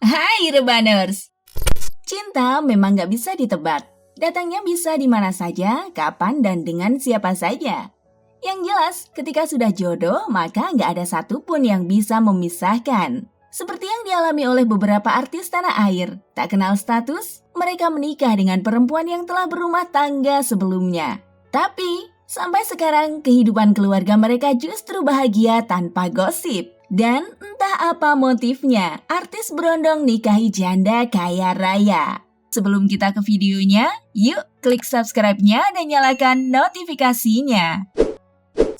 Hai Rebaners! Cinta memang gak bisa ditebak. Datangnya bisa di mana saja, kapan, dan dengan siapa saja. Yang jelas, ketika sudah jodoh, maka gak ada satupun yang bisa memisahkan. Seperti yang dialami oleh beberapa artis tanah air. Tak kenal status, mereka menikah dengan perempuan yang telah berumah tangga sebelumnya. Tapi, sampai sekarang kehidupan keluarga mereka justru bahagia tanpa gosip. Dan entah apa motifnya, artis berondong nikahi janda kaya raya. Sebelum kita ke videonya, yuk klik subscribe-nya dan nyalakan notifikasinya. 1.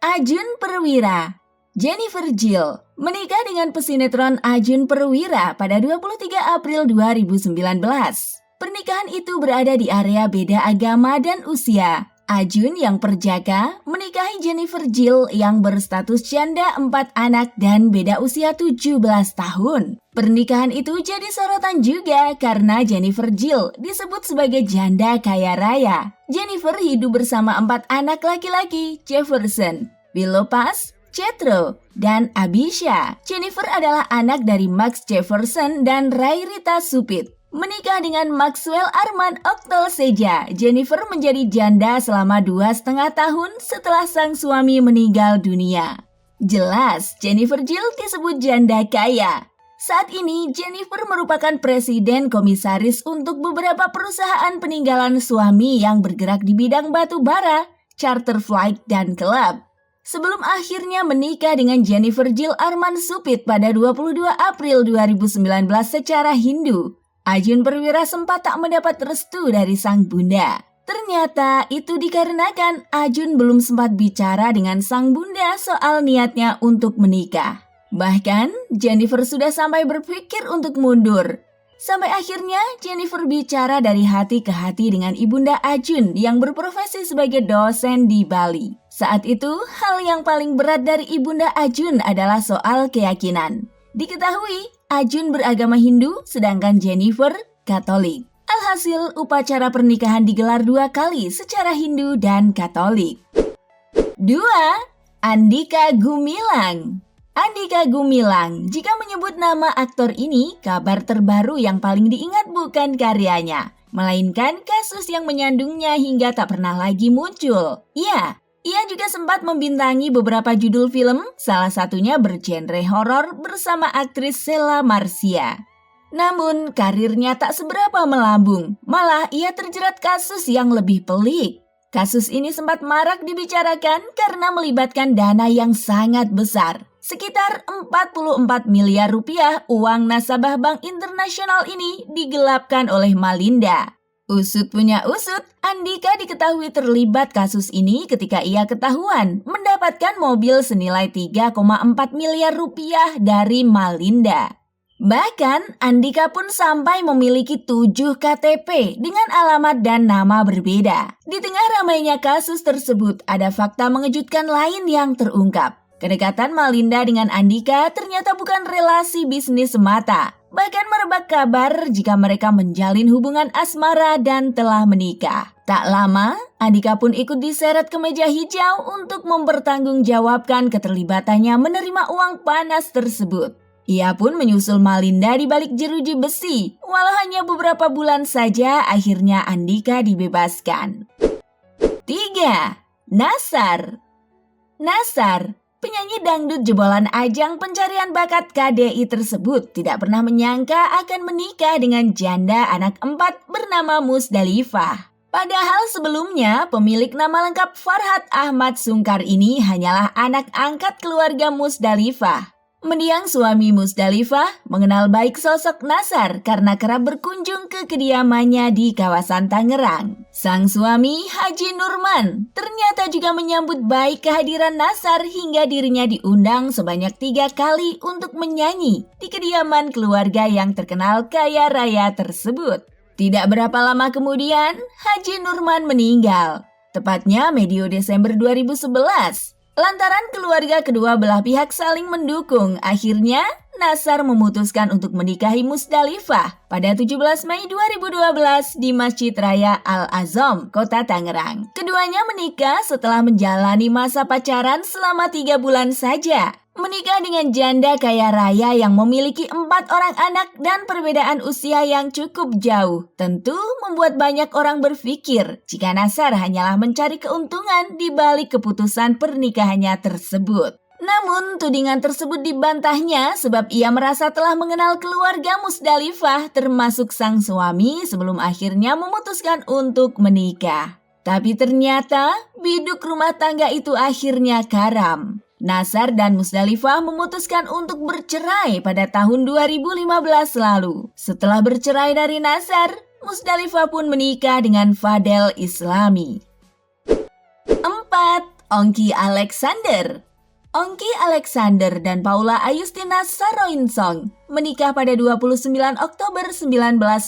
Ajun Perwira. Jennifer Jill menikah dengan pesinetron Ajun Perwira pada 23 April 2019. Pernikahan itu berada di area beda agama dan usia. Ajun yang perjaka menikahi Jennifer Jill yang berstatus janda 4 anak dan beda usia 17 tahun. Pernikahan itu jadi sorotan juga karena Jennifer Jill disebut sebagai janda kaya raya. Jennifer hidup bersama 4 anak laki-laki, Jefferson, Willow Pass, Cetro, dan Abisha. Jennifer adalah anak dari Max Jefferson dan Rayrita Supit. Menikah dengan Maxwell Arman Oktol Seja, Jennifer menjadi janda selama 2,5 tahun setelah sang suami meninggal dunia. Jelas, Jennifer Jill disebut janda kaya. Saat ini, Jennifer merupakan presiden komisaris untuk beberapa perusahaan peninggalan suami yang bergerak di bidang batu bara, charter flight, dan klub. Sebelum akhirnya menikah dengan Jennifer Jill Arman Supit pada 22 April 2019 secara Hindu, Ajun Perwira sempat tak mendapat restu dari sang bunda. Ternyata itu dikarenakan Ajun belum sempat bicara dengan sang bunda soal niatnya untuk menikah. Bahkan, Jennifer sudah sampai berpikir untuk mundur. Sampai akhirnya Jennifer bicara dari hati ke hati dengan ibunda Ajun yang berprofesi sebagai dosen di Bali. Saat itu, hal yang paling berat dari ibunda Ajun adalah soal keyakinan. Diketahui, Ajun beragama Hindu, sedangkan Jennifer Katolik. Alhasil, upacara pernikahan digelar 2 kali secara Hindu dan Katolik. 2. Andika Gumilang. Andika Gumilang, jika menyebut nama aktor ini, kabar terbaru yang paling diingat bukan karyanya, melainkan kasus yang menyandungnya hingga tak pernah lagi muncul. Ya, ia juga sempat membintangi beberapa judul film, salah satunya bergenre horor bersama aktris Sheila Marcia. Namun, karirnya tak seberapa melambung, malah ia terjerat kasus yang lebih pelik. Kasus ini sempat marak dibicarakan karena melibatkan dana yang sangat besar. Sekitar 44 miliar rupiah uang nasabah Bank Internasional ini digelapkan oleh Malinda. Usut punya usut, Andika diketahui terlibat kasus ini ketika ia ketahuan mendapatkan mobil senilai 3,4 miliar rupiah dari Malinda. Bahkan, Andika pun sampai memiliki 7 KTP dengan alamat dan nama berbeda. Di tengah ramainya kasus tersebut, ada fakta mengejutkan lain yang terungkap. Kedekatan Malinda dengan Andika ternyata bukan relasi bisnis semata. Bahkan merebak kabar jika mereka menjalin hubungan asmara dan telah menikah. Tak lama, Andika pun ikut diseret ke meja hijau untuk mempertanggungjawabkan keterlibatannya menerima uang panas tersebut. Ia pun menyusul Malinda di balik jeruji besi, walau hanya beberapa bulan saja akhirnya Andika dibebaskan. 3. Nasar. Penyanyi dangdut jebolan ajang pencarian bakat KDI tersebut tidak pernah menyangka akan menikah dengan janda anak 4 bernama Musdalifah. Padahal sebelumnya pemilik nama lengkap Farhat Ahmad Sungkar ini hanyalah anak angkat keluarga Musdalifah. Mendiang suami Musdalifah mengenal baik sosok Nasar karena kerap berkunjung ke kediamannya di kawasan Tangerang. Sang suami Haji Nurman ternyata juga menyambut baik kehadiran Nasar hingga dirinya diundang sebanyak 3 kali untuk menyanyi di kediaman keluarga yang terkenal kaya raya tersebut. Tidak berapa lama kemudian, Haji Nurman meninggal, tepatnya medio Desember 2011. Lantaran keluarga kedua belah pihak saling mendukung, akhirnya Nasar memutuskan untuk menikahi Musdalifah pada 17 Mei 2012 di Masjid Raya Al-Azam, Kota Tangerang. Keduanya menikah setelah menjalani masa pacaran selama 3 bulan saja. Menikah dengan janda kaya raya yang memiliki 4 orang anak dan perbedaan usia yang cukup jauh tentu membuat banyak orang berpikir jika Nassar hanyalah mencari keuntungan di balik keputusan pernikahannya tersebut. Namun, tudingan tersebut dibantahnya sebab ia merasa telah mengenal keluarga Musdalifah termasuk sang suami sebelum akhirnya memutuskan untuk menikah. Tapi ternyata, biduk rumah tangga itu akhirnya karam. Nassar dan Musdalifah memutuskan untuk bercerai pada tahun 2015 lalu. Setelah bercerai dari Nassar, Musdalifah pun menikah dengan Fadel Islami. 4. Ongki Alexander. Ongki Alexander dan Paula Ayustina Saroinsong menikah pada 29 Oktober 1995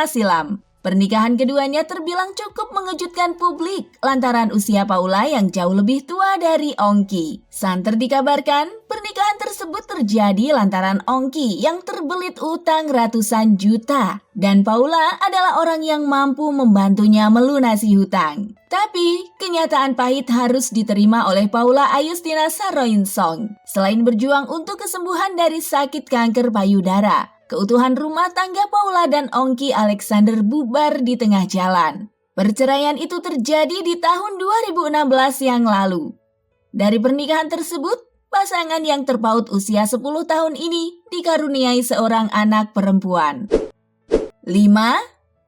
silam. Pernikahan keduanya terbilang cukup mengejutkan publik lantaran usia Paula yang jauh lebih tua dari Ongki. Santer dikabarkan, pernikahan tersebut terjadi lantaran Ongki yang terbelit utang ratusan juta dan Paula adalah orang yang mampu membantunya melunasi hutang. Tapi, kenyataan pahit harus diterima oleh Paula Ayustina Saroinsong. Selain berjuang untuk kesembuhan dari sakit kanker payudara, keutuhan rumah tangga Paula dan Ongki Alexander bubar di tengah jalan. Perceraian itu terjadi di tahun 2016 yang lalu. Dari pernikahan tersebut, pasangan yang terpaut usia 10 tahun ini dikaruniai seorang anak perempuan. 5.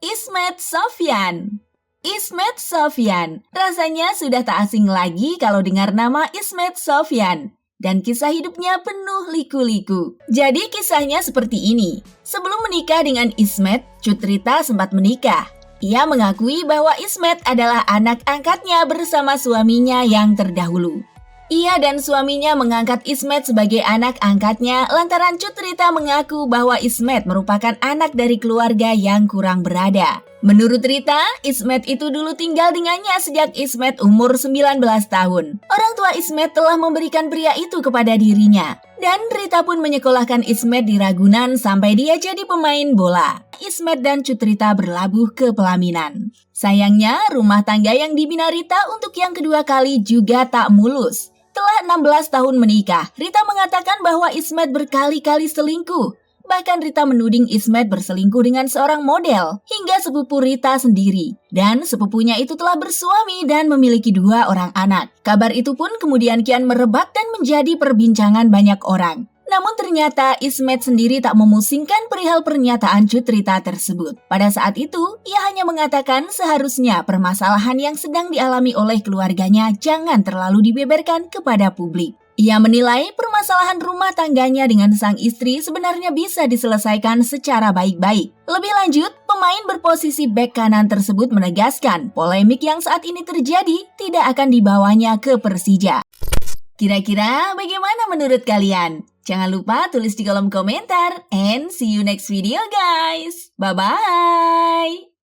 Ismet Sofyan. Ismet Sofyan, rasanya sudah tak asing lagi kalau dengar nama Ismet Sofyan. Dan kisah hidupnya penuh liku-liku. Jadi kisahnya seperti ini. Sebelum menikah dengan Ismet, Cut Rita sempat menikah. Ia mengakui bahwa Ismet adalah anak angkatnya bersama suaminya yang terdahulu. Ia dan suaminya mengangkat Ismet sebagai anak angkatnya lantaran Cut Rita mengaku bahwa Ismet merupakan anak dari keluarga yang kurang berada. Menurut Rita, Ismet itu dulu tinggal dengannya sejak Ismet umur 19 tahun. Orang tua Ismet telah memberikan pria itu kepada dirinya. Dan Rita pun menyekolahkan Ismet di Ragunan sampai dia jadi pemain bola. Ismet dan Cut Rita berlabuh ke pelaminan. Sayangnya, rumah tangga yang dibina Rita untuk yang kedua kali juga tak mulus. Setelah 16 tahun menikah, Rita mengatakan bahwa Ismet berkali-kali selingkuh. Bahkan Rita menuding Ismet berselingkuh dengan seorang model, hingga sepupu Rita sendiri. Dan sepupunya itu telah bersuami dan memiliki 2 orang anak. Kabar itu pun kemudian kian merebak dan menjadi perbincangan banyak orang. Namun ternyata Ismet sendiri tak memusingkan perihal pernyataan Cut Rita tersebut. Pada saat itu, ia hanya mengatakan seharusnya permasalahan yang sedang dialami oleh keluarganya jangan terlalu dibeberkan kepada publik. Ia menilai permasalahan rumah tangganya dengan sang istri sebenarnya bisa diselesaikan secara baik-baik. Lebih lanjut, pemain berposisi bek kanan tersebut menegaskan polemik yang saat ini terjadi tidak akan dibawanya ke Persija. Kira-kira bagaimana menurut kalian? Jangan lupa tulis di kolom komentar and see you next video guys. Bye-bye!